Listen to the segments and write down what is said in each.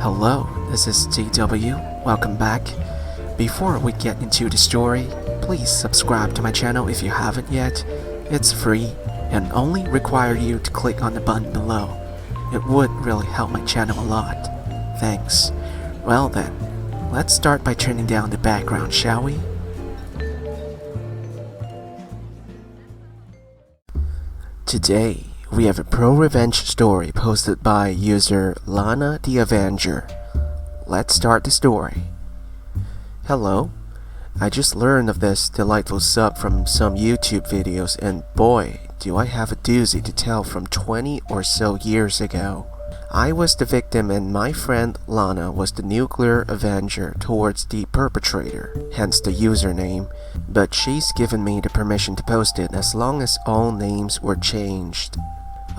Hello, this is TW. Welcome back. Before we get into the story, please subscribe to my channel if you haven't yet. It's free and only require you to click on the button below. It would really help my channel a lot. Thanks. Well then, let's start by turning down the background, shall we? Today, we have a pro-revenge story posted by user Lana the Avenger. Let's start the story. Hello, I just learned of this delightful sub from some YouTube videos, and boy, do I have a doozy to tell from 20 or so years ago. I was the victim and my friend Lana was the nuclear avenger towards the perpetrator, hence the username, but she's given me the permission to post it as long as all names were changed.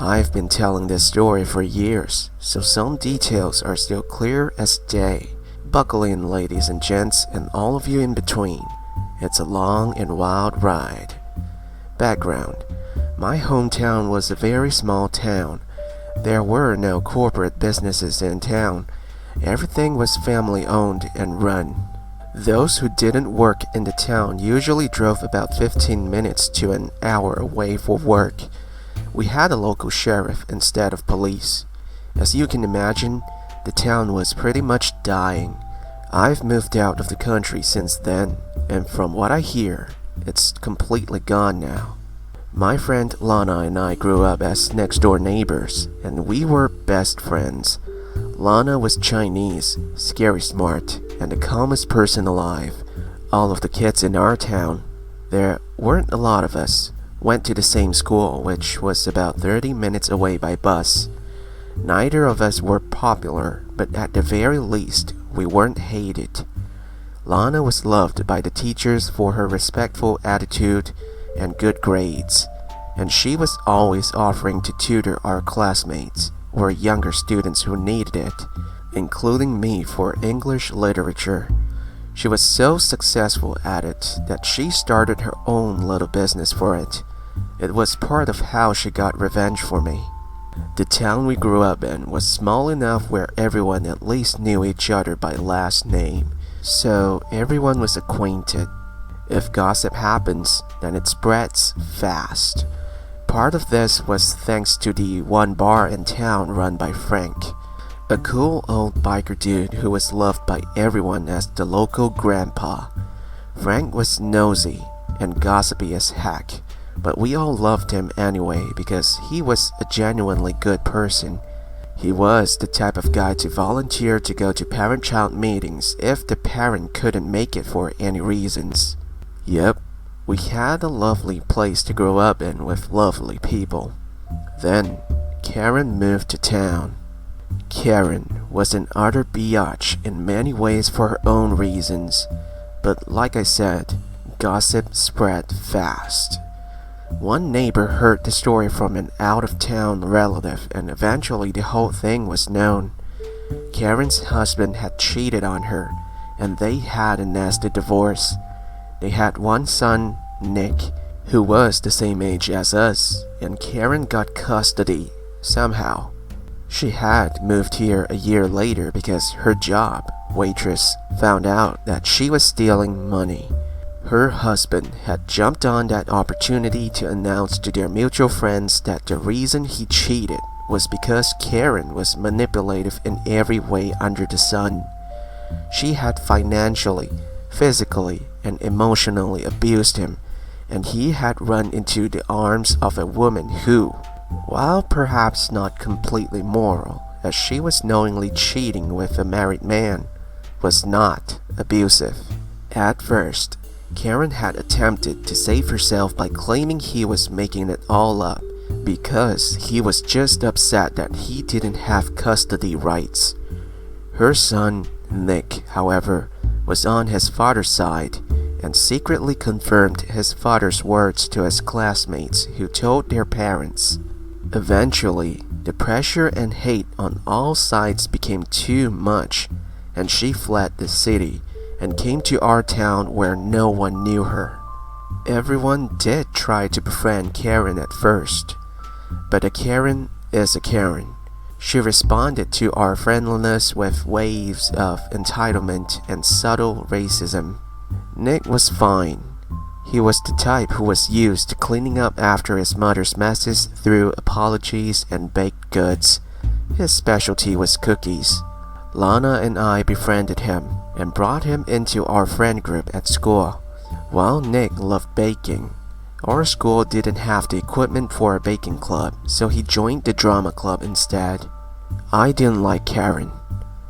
I've been telling this story for years, so some details are still clear as day. Buckle in, ladies and gents, and all of you in between. It's a long and wild ride. Background: my hometown was a very small town. There were no corporate businesses in town. Everything was family owned and run. Those who didn't work in the town usually drove about 15 minutes to an hour away for work. We had a local sheriff instead of police. As you can imagine, the town was pretty much dying. I've moved out of the country since then, and from what I hear, it's completely gone now. My friend Lana and I grew up as next-door neighbors, and we were best friends. Lana was Chinese, scary smart, and the calmest person alive. All of the kids in our town, there weren't a lot of us, went to the same school, which was about 30 minutes away by bus. Neither of us were popular, but at the very least, we weren't hated. Lana was loved by the teachers for her respectful attitude and good grades, and she was always offering to tutor our classmates or younger students who needed it, including me for English literature. She was so successful at it that she started her own little business for it. It was part of how she got revenge for me. The town we grew up in was small enough where everyone at least knew each other by last name, so everyone was acquainted. If gossip happens, then it spreads fast. Part of this was thanks to the one bar in town run by Frank, a cool old biker dude who was loved by everyone as the local grandpa. Frank was nosy and gossipy as heck, but we all loved him anyway because he was a genuinely good person. He was the type of guy to volunteer to go to parent-child meetings if the parent couldn't make it for any reasons. Yep, we had a lovely place to grow up in with lovely people. Then, Karen moved to town. Karen was an utter biatch in many ways for her own reasons, but like I said, gossip spread fast. One neighbor heard the story from an out-of-town relative, and eventually the whole thing was known. Karen's husband had cheated on her, and they had a nasty divorce. They had one son, Nick, who was the same age as us, and Karen got custody somehow. She had moved here a year later because her job, waitress, found out that she was stealing money. Her husband had jumped on that opportunity to announce to their mutual friends that the reason he cheated was because Karen was manipulative in every way under the sun. She had financially, physically, and emotionally abused him, and he had run into the arms of a woman who, while perhaps not completely moral, as she was knowingly cheating with a married man, was not abusive. At first, Karen had attempted to save herself by claiming he was making it all up because he was just upset that he didn't have custody rights. Her son, Nick, however, was on his father's side and secretly confirmed his father's words to his classmates who told their parents. Eventually, the pressure and hate on all sides became too much, and she fled the city and came to our town where no one knew her. Everyone did try to befriend Karen at first, but a Karen is a Karen. She responded to our friendliness with waves of entitlement and subtle racism. Nick was fine. He was the type who was used to cleaning up after his mother's messes through apologies and baked goods. His specialty was cookies. Lana and I befriended him and brought him into our friend group at school. While Nick loved baking, our school didn't have the equipment for a baking club, so he joined the drama club instead. I didn't like Karen.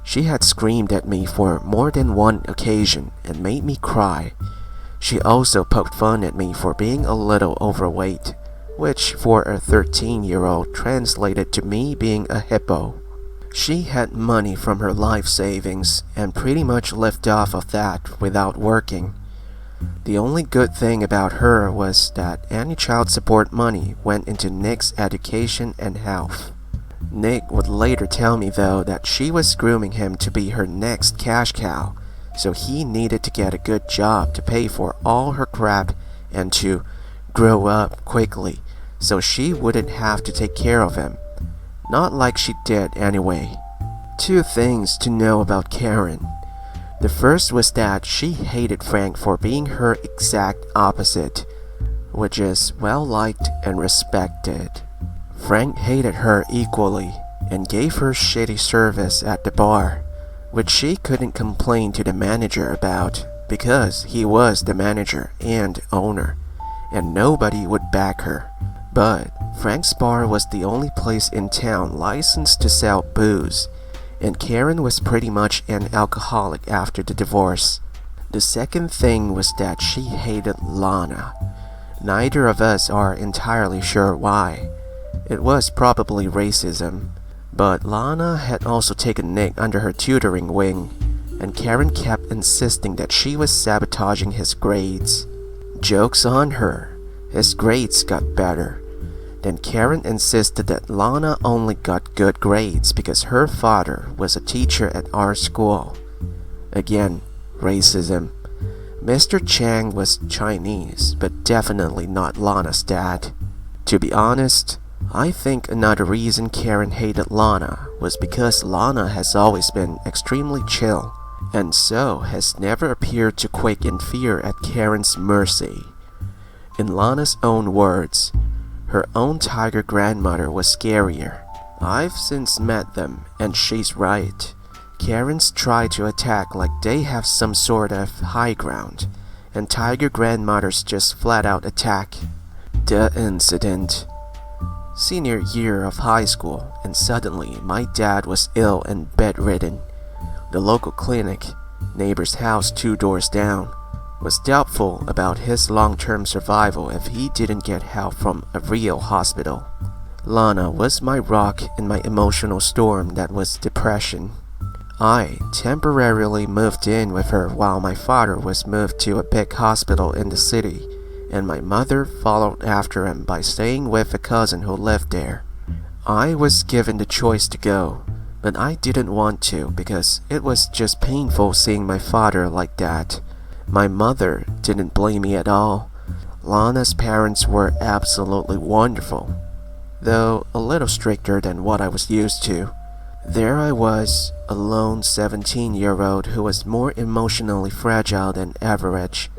She had screamed at me for more than one occasion and made me cry. She also poked fun at me for being a little overweight, which for a 13-year-old translated to me being a hippo. She had money from her life savings and pretty much lived off of that without working. The only good thing about her was that any child support money went into Nick's education and health. Nick would later tell me though that she was grooming him to be her next cash cow, so he needed to get a good job to pay for all her crap and to grow up quickly so she wouldn't have to take care of him. Not like she did anyway. 2 things to know about Karen. The first was that she hated Frank for being her exact opposite, which is well liked and respected. Frank hated her equally and gave her shitty service at the bar, which she couldn't complain to the manager about because he was the manager and owner, and nobody would back her. But Frank's bar was the only place in town licensed to sell booze, and Karen was pretty much an alcoholic after the divorce. The second thing was that she hated Lana. Neither of us are entirely sure why. It was probably racism, but Lana had also taken Nick under her tutoring wing, and Karen kept insisting that she was sabotaging his grades. Joke's on her, his grades got better. Then Karen insisted that Lana only got good grades because her father was a teacher at our school. Again, racism. Mr. Chang was Chinese, but definitely not Lana's dad. To be honest, I think another reason Karen hated Lana was because Lana has always been extremely chill, and so has never appeared to quake in fear at Karen's mercy. In Lana's own words, her own tiger grandmother was scarier. I've since met them, and she's right. Karens try to attack like they have some sort of high ground, and tiger grandmothers just flat out attack. The incident. Senior year of high school, and suddenly my dad was ill and bedridden. The local clinic, neighbor's house 2 doors down, was doubtful about his long-term survival if he didn't get help from a real hospital. Lana was my rock in my emotional storm that was depression. I temporarily moved in with her while my father was moved to a big hospital in the city, and my mother followed after him by staying with a cousin who lived there. I was given the choice to go, but I didn't want to because it was just painful seeing my father like that. My mother didn't blame me at all. Lana's parents were absolutely wonderful, though a little stricter than what I was used to. There I was, a lone 17-year-old who was more emotionally fragile than average,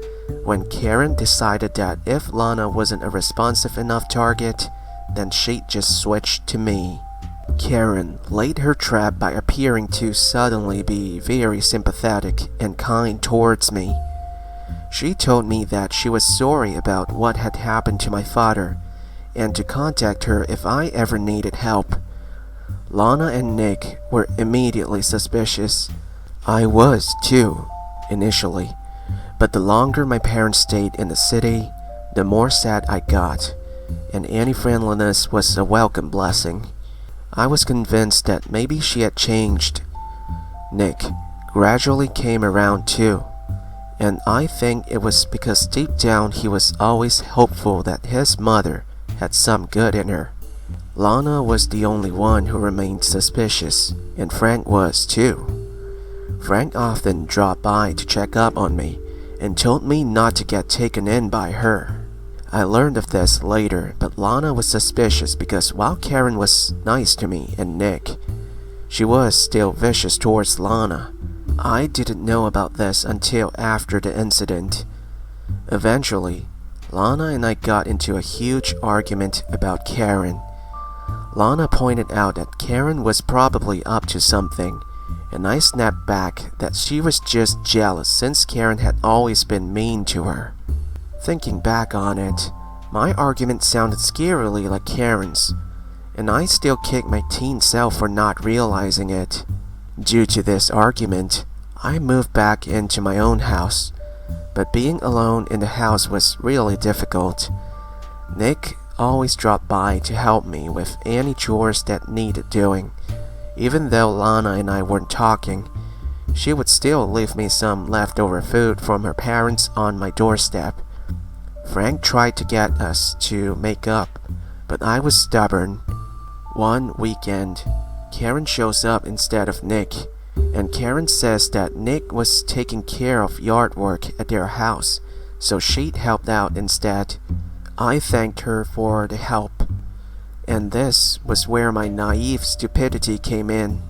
when Karen decided that if Lana wasn't a responsive enough target, then she'd just switch to me. Karen laid her trap by appearing to suddenly be very sympathetic and kind towards me. She told me that she was sorry about what had happened to my father, and to contact her if I ever needed help. Lana and Nick were immediately suspicious. I was too, initially, but the longer my parents stayed in the city, the more sad I got, and any friendliness was a welcome blessing. I was convinced that maybe she had changed. Nick gradually came around too, and I think it was because deep down he was always hopeful that his mother had some good in her. Lana was the only one who remained suspicious, and Frank was too. Frank often dropped by to check up on me and told me not to get taken in by her. I learned of this later, but Lana was suspicious because while Karen was nice to me and Nick, she was still vicious towards Lana. I didn't know about this until after the incident. Eventually, Lana and I got into a huge argument about Karen. Lana pointed out that Karen was probably up to something, and I snapped back that she was just jealous since Karen had always been mean to her. Thinking back on it, my argument sounded scarily like Karen's, and I still kick my teen self for not realizing it. Due to this argument, I moved back into my own house, but being alone in the house was really difficult. Nick always dropped by to help me with any chores that needed doing. Even though Lana and I weren't talking, she would still leave me some leftover food from her parents on my doorstep. Frank tried to get us to make up, but I was stubborn. One weekend, Karen shows up instead of Nick, and Karen says that Nick was taking care of yard work at their house, so she'd helped out instead. I thanked her for the help, and this was where my naive stupidity came in.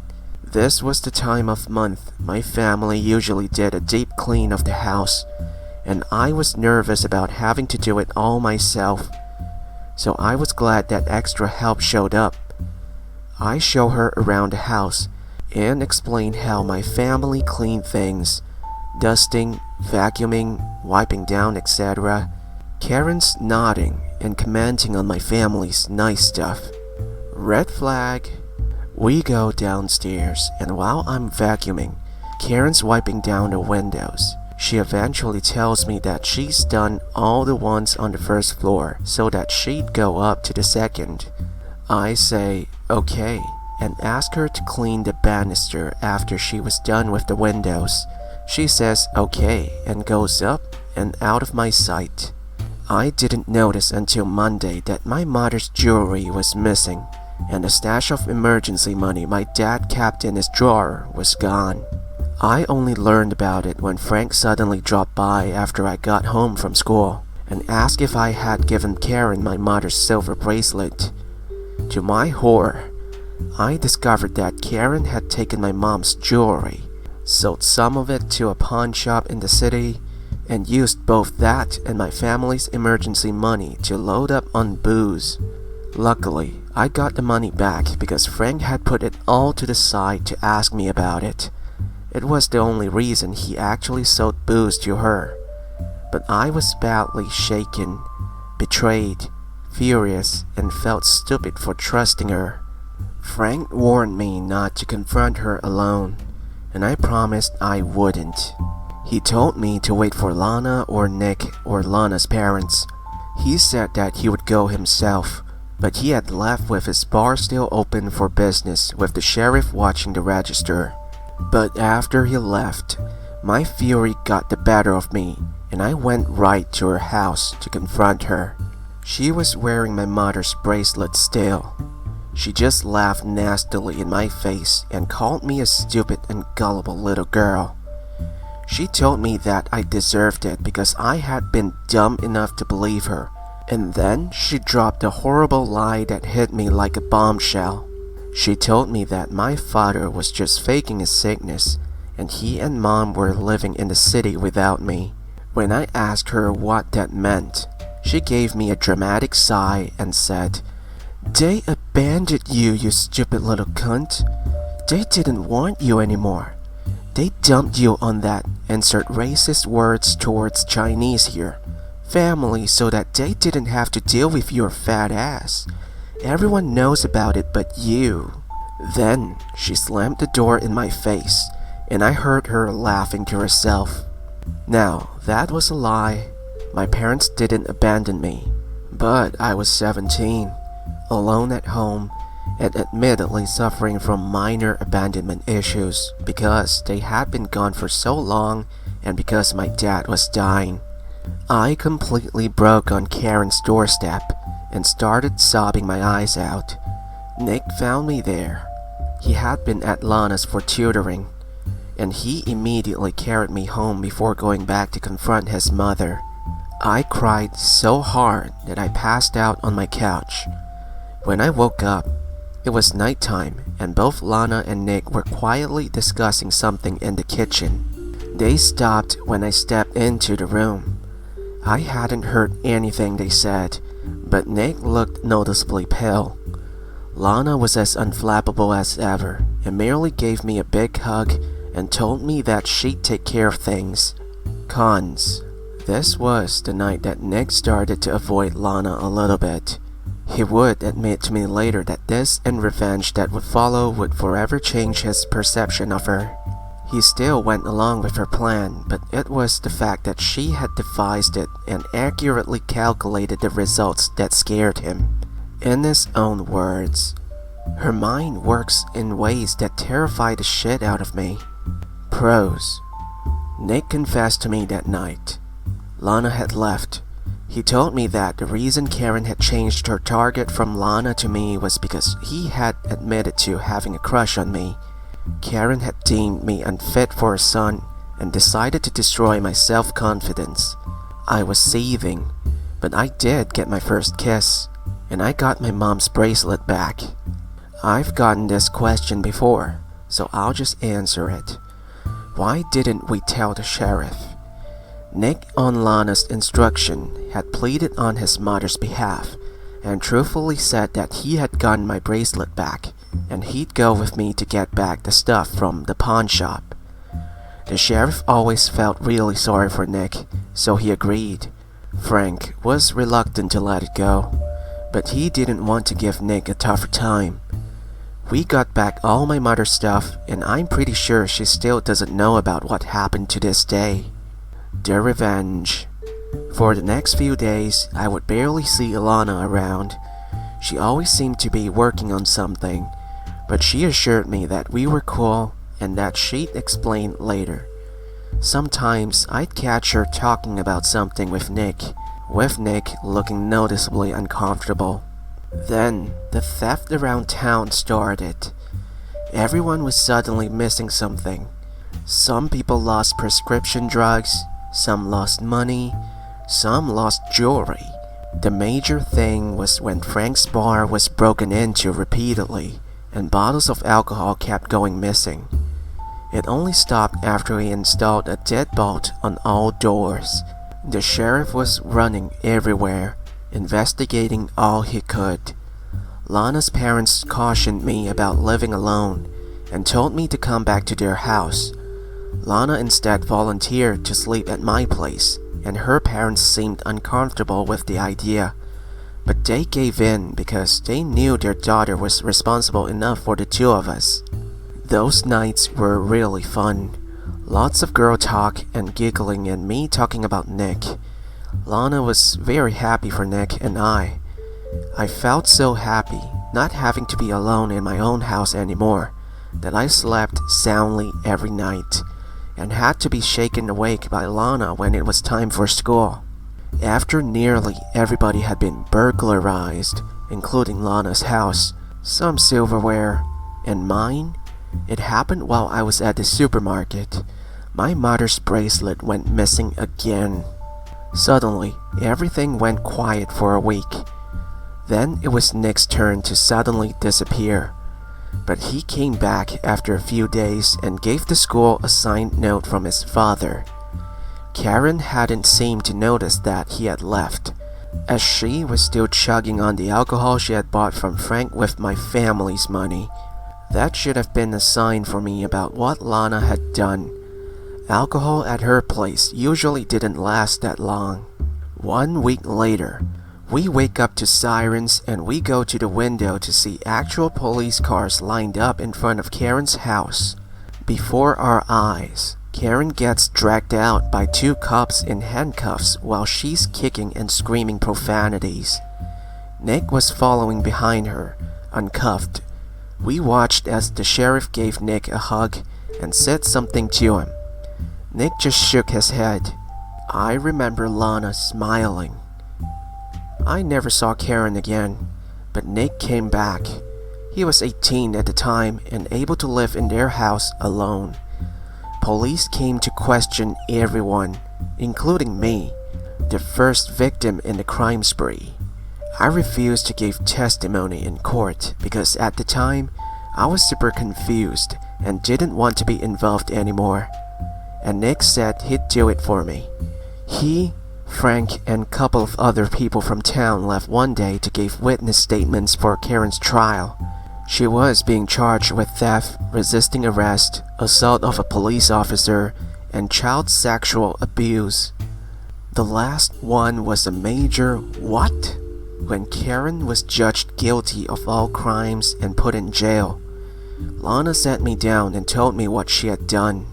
This was the time of month my family usually did a deep clean of the house, and I was nervous about having to do it all myself, so I was glad that extra help showed up. I show her around the house and explain how my family cleaned things, dusting, vacuuming, wiping down, etc. Karen's nodding and commenting on my family's nice stuff. Red flag. We go downstairs, and while I'm vacuuming, Karen's wiping down the windows. She eventually tells me that she's done all the ones on the first floor, so that she'd go up to the second. I say, okay, and ask her to clean the banister after she was done with the windows. She says okay and goes up and out of my sight. I didn't notice until Monday that my mother's jewelry was missing, and the stash of emergency money my dad kept in his drawer was gone. I only learned about it when Frank suddenly dropped by after I got home from school and asked if I had given Karen my mother's silver bracelet. To my horror, I discovered that Karen had taken my mom's jewelry, sold some of it to a pawn shop in the city, and used both that and my family's emergency money to load up on booze. Luckily, I got the money back because Frank had put it all to the side to ask me about it. It was the only reason he actually sold booze to her. But I was badly shaken, betrayed, furious, and felt stupid for trusting her. Frank warned me not to confront her alone, and I promised I wouldn't. He told me to wait for Lana or Nick or Lana's parents. He said that he would go himself, but he had left with his bar still open for business with the sheriff watching the register. But after he left, my fury got the better of me, and I went right to her house to confront her. She was wearing my mother's bracelet still. She just laughed nastily in my face and called me a stupid and gullible little girl. She told me that I deserved it because I had been dumb enough to believe her, and then she dropped a horrible lie that hit me like a bombshell. She told me that my father was just faking his sickness, and he and mom were living in the city without me. When I asked her what that meant, she gave me a dramatic sigh and said, "They abandoned you, you stupid little cunt. They didn't want you anymore. They dumped you on that, insert racist words towards Chinese here, family, so that they didn't have to deal with your fat ass. Everyone knows about it but you." Then she slammed the door in my face, and I heard her laughing to herself. Now, that was a lie. My parents didn't abandon me, but I was 17, alone at home, and admittedly suffering from minor abandonment issues because they had been gone for so long and because my dad was dying. I completely broke on Karen's doorstep and started sobbing my eyes out. Nick found me there. He had been at Lana's for tutoring, and he immediately carried me home before going back to confront his mother. I cried so hard that I passed out on my couch. When I woke up, it was nighttime and both Lana and Nick were quietly discussing something in the kitchen. They stopped when I stepped into the room. I hadn't heard anything they said, but Nick looked noticeably pale. Lana was as unflappable as ever and merely gave me a big hug and told me that she'd take care of things. Cons. This was the night that Nick started to avoid Lana a little bit. He would admit to me later that this and revenge that would follow would forever change his perception of her. He still went along with her plan, but it was the fact that she had devised it and accurately calculated the results that scared him. In his own words, her mind works in ways that terrify the shit out of me. Pros. Nick confessed to me that night. Lana had left. He told me that the reason Karen had changed her target from Lana to me was because he had admitted to having a crush on me. Karen had deemed me unfit for a son and decided to destroy my self-confidence. I was seething, but I did get my first kiss, and I got my mom's bracelet back. I've gotten this question before, so I'll just answer it. Why didn't we tell the sheriff? Nick, on Lana's instruction, had pleaded on his mother's behalf and truthfully said that he had gotten my bracelet back and he'd go with me to get back the stuff from the pawn shop. The sheriff always felt really sorry for Nick, so he agreed. Frank was reluctant to let it go, but he didn't want to give Nick a tougher time. We got back all my mother's stuff, and I'm pretty sure she still doesn't know about what happened to this day. The revenge. For the next few days, I would barely see Alana around. She always seemed to be working on something, but she assured me that we were cool and that she'd explain later. Sometimes I'd catch her talking about something with Nick looking noticeably uncomfortable. Then, the theft around town started. Everyone was suddenly missing something. Some people lost prescription drugs, some lost money, some lost jewelry. The major thing was when Frank's bar was broken into repeatedly, and bottles of alcohol kept going missing. It only stopped after he installed a deadbolt on all doors. The sheriff was running everywhere, investigating all he could. Lana's parents cautioned me about living alone and told me to come back to their house. Lana instead volunteered to sleep at my place, and her parents seemed uncomfortable with the idea. But they gave in because they knew their daughter was responsible enough for the two of us. Those nights were really fun. Lots of girl talk and giggling and me talking about Nick. Lana was very happy for Nick and I felt so happy not having to be alone in my own house anymore that I slept soundly every night and had to be shaken awake by Lana when it was time for school. After nearly everybody had been burglarized, including Lana's house, some silverware, and mine, it happened while I was at the supermarket. My mother's bracelet went missing again. Suddenly, everything went quiet for a week. Then it was Nick's turn to suddenly disappear. But he came back after a few days and gave the school a signed note from his father. Karen hadn't seemed to notice that he had left, as she was still chugging on the alcohol she had bought from Frank with my family's money. That should have been a sign for me about what Lana had done. Alcohol at her place usually didn't last that long. 1 week later, we wake up to sirens and we go to the window to see actual police cars lined up in front of Karen's house. Before our eyes, Karen gets dragged out by 2 cops in handcuffs while she's kicking and screaming profanities. Nick was following behind her, uncuffed. We watched as the sheriff gave Nick a hug and said something to him. Nick just shook his head. I remember Lana smiling. I never saw Karen again, but Nick came back. He was 18 at the time and able to live in their house alone. Police came to question everyone, including me. the first victim in the crime spree. I refused to give testimony in court because at the time, I was super confused and didn't want to be involved anymore. And Nick said he'd do it for me. He, Frank, and a couple of other people from town left one day to give witness statements for Karen's trial. She was being charged with theft, resisting arrest, assault of a police officer, and child sexual abuse. The last one was a major what? When Karen was judged guilty of all crimes and put in jail. Lana sat me down and told me what she had done.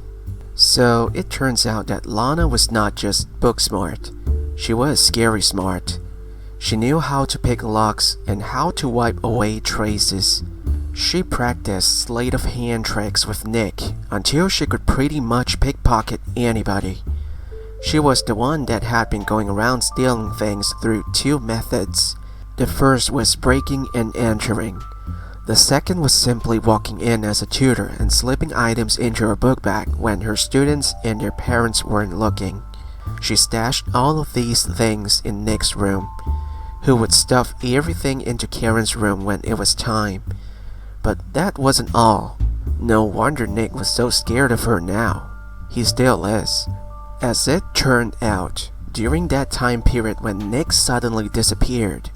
So it turns out that Lana was not just book smart. She was scary smart. She knew how to pick locks and how to wipe away traces. She practiced sleight of hand tricks with Nick until she could pretty much pickpocket anybody. She was the one that had been going around stealing things through two methods. The first was breaking and entering. The second was simply walking in as a tutor and slipping items into her book bag when her students and their parents weren't looking. She stashed all of these things in Nick's room, who would stuff everything into Karen's room when it was time. But that wasn't all. No wonder Nick was so scared of her now. He still is. As it turned out, during that time period when Nick suddenly disappeared,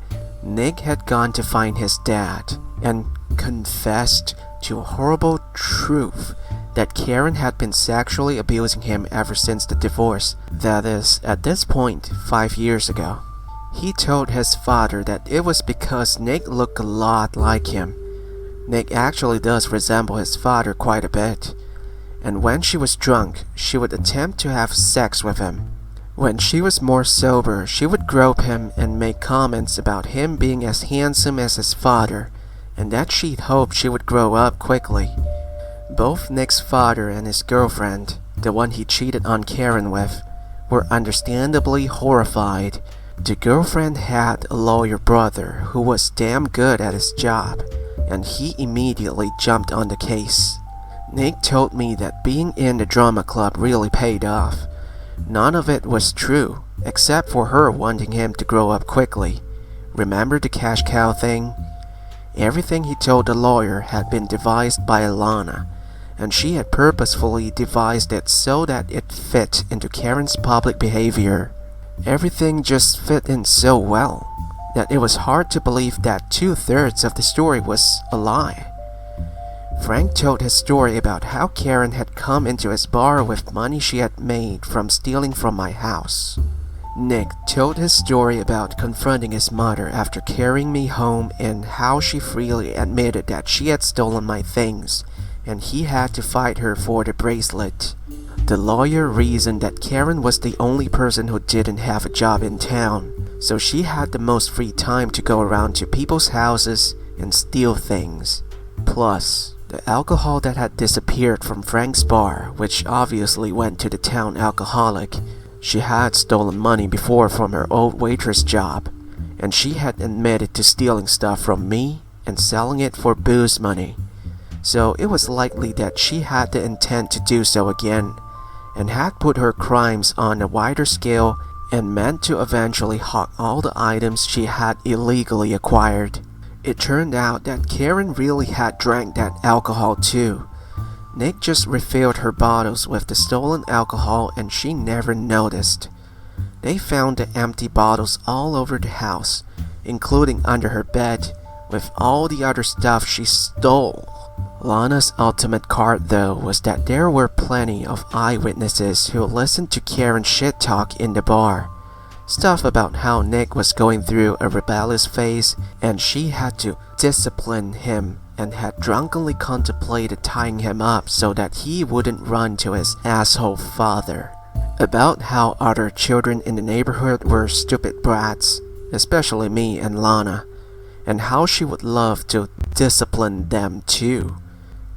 Nick had gone to find his dad and confessed to a horrible truth that Karen had been sexually abusing him ever since the divorce. That is, at this point, 5 years ago. He told his father that it was because Nick looked a lot like him. Nick actually does resemble his father quite a bit. And when she was drunk, she would attempt to have sex with him. When she was more sober, she would grope him and make comments about him being as handsome as his father, and that she'd hoped she would grow up quickly. Both Nick's father and his girlfriend, the one he cheated on Karen with, were understandably horrified. The girlfriend had a lawyer brother who was damn good at his job, and he immediately jumped on the case. Nick told me that being in the drama club really paid off. None of it was true, except for her wanting him to grow up quickly. Remember the cash cow thing? Everything he told the lawyer had been devised by Alana, and she had purposefully devised it so that it fit into Karen's public behavior. Everything just fit in so well that it was hard to believe that 2/3 of the story was a lie. Frank told his story about how Karen had come into his bar with money she had made from stealing from my house. Nick told his story about confronting his mother after carrying me home and how she freely admitted that she had stolen my things and he had to fight her for the bracelet. The lawyer reasoned that Karen was the only person who didn't have a job in town, so she had the most free time to go around to people's houses and steal things. Plus, the alcohol that had disappeared from Frank's bar, which obviously went to the town alcoholic. She had stolen money before from her old waitress job, and she had admitted to stealing stuff from me and selling it for booze money. So it was likely that she had the intent to do so again, and had put her crimes on a wider scale and meant to eventually hawk all the items she had illegally acquired. It turned out that Karen really had drank that alcohol too. Nick just refilled her bottles with the stolen alcohol and she never noticed. They found the empty bottles all over the house, including under her bed, with all the other stuff she stole. Lana's ultimate card though was that there were plenty of eyewitnesses who listened to Karen's shit talk in the bar. Stuff about how Nick was going through a rebellious phase and she had to discipline him and had drunkenly contemplated tying him up so that he wouldn't run to his asshole father. About how other children in the neighborhood were stupid brats, especially me and Lana, and how she would love to discipline them too.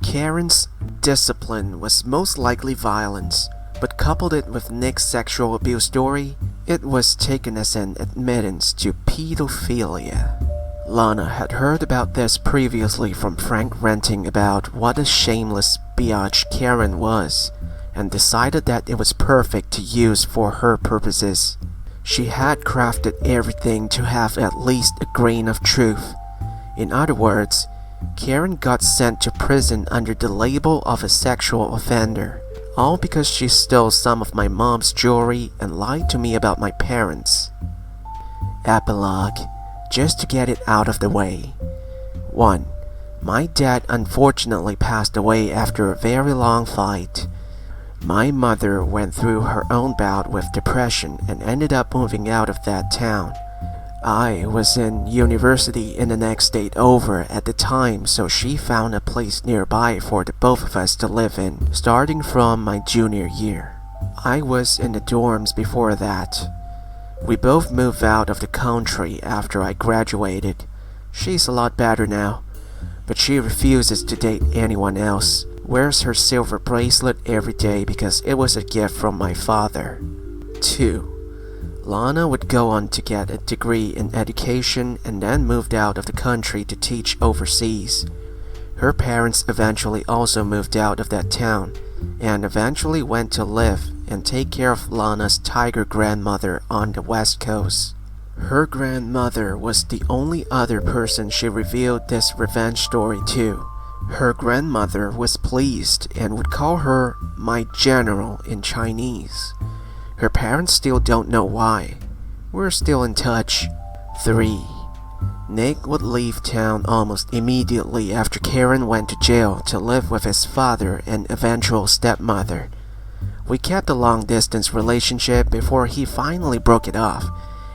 Karen's discipline was most likely violence, but coupled it with Nick's sexual abuse story, it was taken as an admittance to pedophilia. Lana had heard about this previously from Frank ranting about what a shameless biatch Karen was, and decided that it was perfect to use for her purposes. She had crafted everything to have at least a grain of truth. In other words, Karen got sent to prison under the label of a sexual offender, all because she stole some of my mom's jewelry and lied to me about my parents. Epilogue, just to get it out of the way. 1. My dad unfortunately passed away after a very long fight. My mother went through her own bout with depression and ended up moving out of that town. I was in university in the next state over at the time, so she found a place nearby for the both of us to live in, starting from my junior year. I was in the dorms before that. We both moved out of the country after I graduated. She's a lot better now, but she refuses to date anyone else. Wears her silver bracelet every day because it was a gift from my father. 2. Lana would go on to get a degree in education and then moved out of the country to teach overseas. Her parents eventually also moved out of that town and eventually went to live and take care of Lana's tiger grandmother on the West Coast. Her grandmother was the only other person she revealed this revenge story to. Her grandmother was pleased and would call her my general in Chinese. Her parents still don't know why. We're still in touch. 3. Nick would leave town almost immediately after Karen went to jail to live with his father and eventual stepmother. We kept a long-distance relationship before he finally broke it off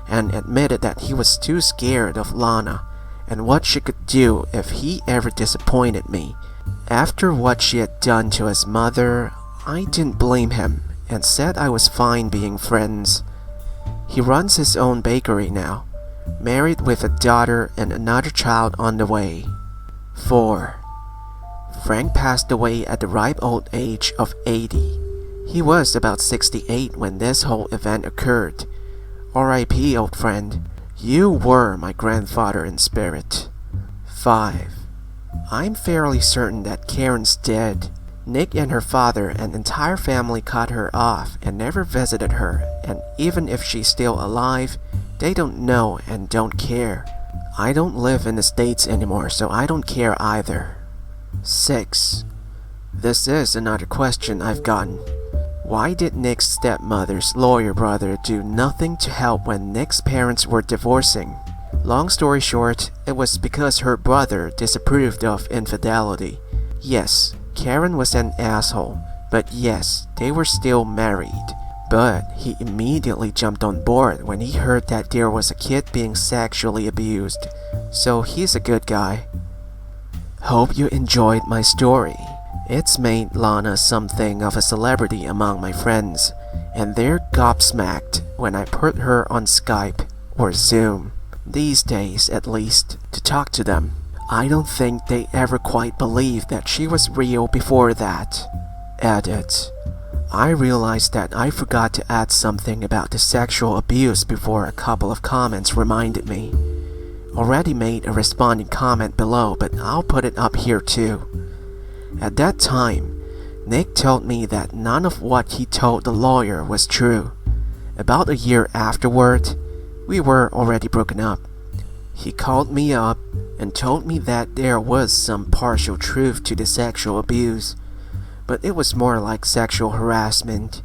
and admitted that he was too scared of Lana and what she could do if he ever disappointed me. After what she had done to his mother, I didn't blame him and said I was fine being friends. He runs his own bakery now, married with a daughter and another child on the way. 4. Frank passed away at the ripe old age of 80. He was about 68 when this whole event occurred. R.I.P. old friend. You were my grandfather in spirit. 5. I'm fairly certain that Karen's dead. Nick and her father and entire family cut her off and never visited her, and even if she's still alive, they don't know and don't care. I don't live in the States anymore, so I don't care either. 6. This is another question I've gotten. Why did Nick's stepmother's lawyer brother do nothing to help when Nick's parents were divorcing? Long story short, it was because her brother disapproved of infidelity. Yes, Karen was an asshole, but yes, they were still married. But he immediately jumped on board when he heard that there was a kid being sexually abused, so he's a good guy. Hope you enjoyed my story. It's made Lana something of a celebrity among my friends, and they're gobsmacked when I put her on Skype or Zoom, these days at least, to talk to them. I don't think they ever quite believed that she was real before that. Edit. I realized that I forgot to add something about the sexual abuse before a couple of comments reminded me. Already made a responding comment below, but I'll put it up here too. At that time, Nick told me that none of what he told the lawyer was true. About a year afterward, we were already broken up. He called me up and told me that there was some partial truth to the sexual abuse, but it was more like sexual harassment.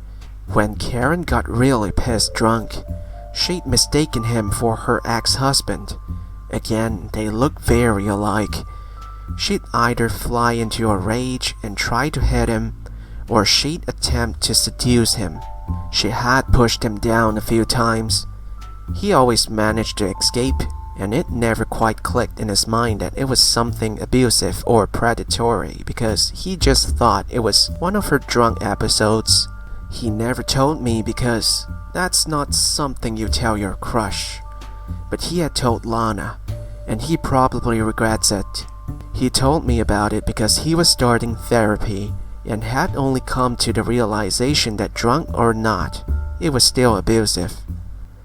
When Karen got really pissed drunk, she'd mistaken him for her ex-husband. Again, they looked very alike. She'd either fly into a rage and try to hit him, or she'd attempt to seduce him. She had pushed him down a few times. He always managed to escape, and it never quite clicked in his mind that it was something abusive or predatory because he just thought it was one of her drunk episodes. He never told me because that's not something you tell your crush. But he had told Lana, and he probably regrets it. He told me about it because he was starting therapy and had only come to the realization that drunk or not, it was still abusive.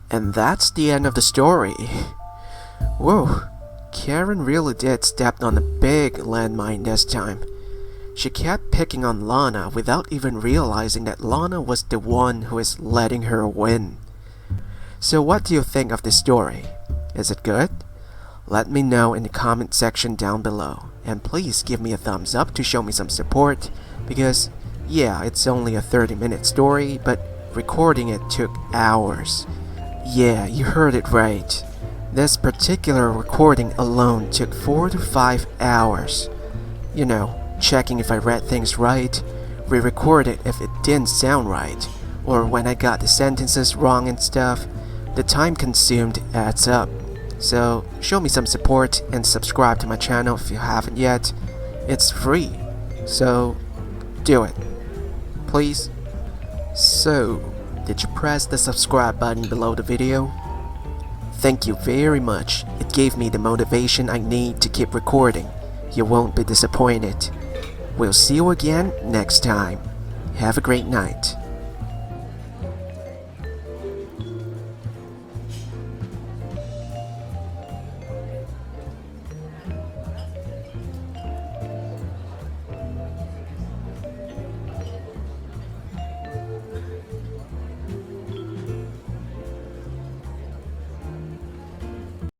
And that's the end of the story. Whoa, Karen really did step on a big landmine this time. She kept picking on Lana without even realizing that Lana was the one who is letting her win. So what do you think of this story? Is it good? Let me know in the comment section down below, and please give me a thumbs up to show me some support, because yeah, it's only a 30-minute story, but recording it took hours. Yeah, you heard it right. This particular recording alone took 4 to 5 hours. You know, checking if I read things right, re-record it if it didn't sound right, or when I got the sentences wrong and stuff. The time consumed adds up. So show me some support and subscribe to my channel if you haven't yet. It's free, so do it, please. So, did you press the subscribe button below the video? Thank you very much. It gave me the motivation I need to keep recording. You won't be disappointed. We'll see you again next time. Have a great night.